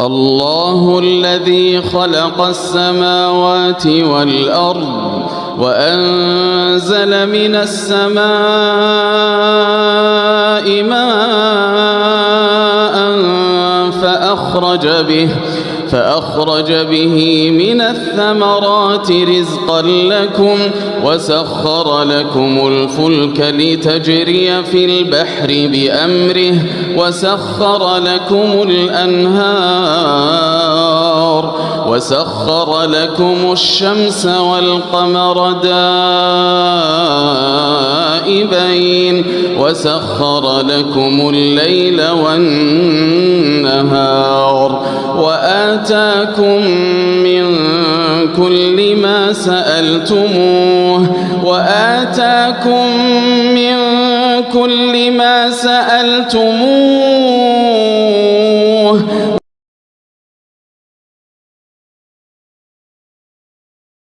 الله الذي خلق السماوات والأرض وأنزل من السماء ماء فأخرج به من الثمرات رزقا لكم وسخر لكم الفلك لتجري في البحر بأمره وسخر لكم الأنهار وسخر لكم الشمس والقمر دائبين وسخر لكم الليل والنهار وآتاكم من كل ما سألتموه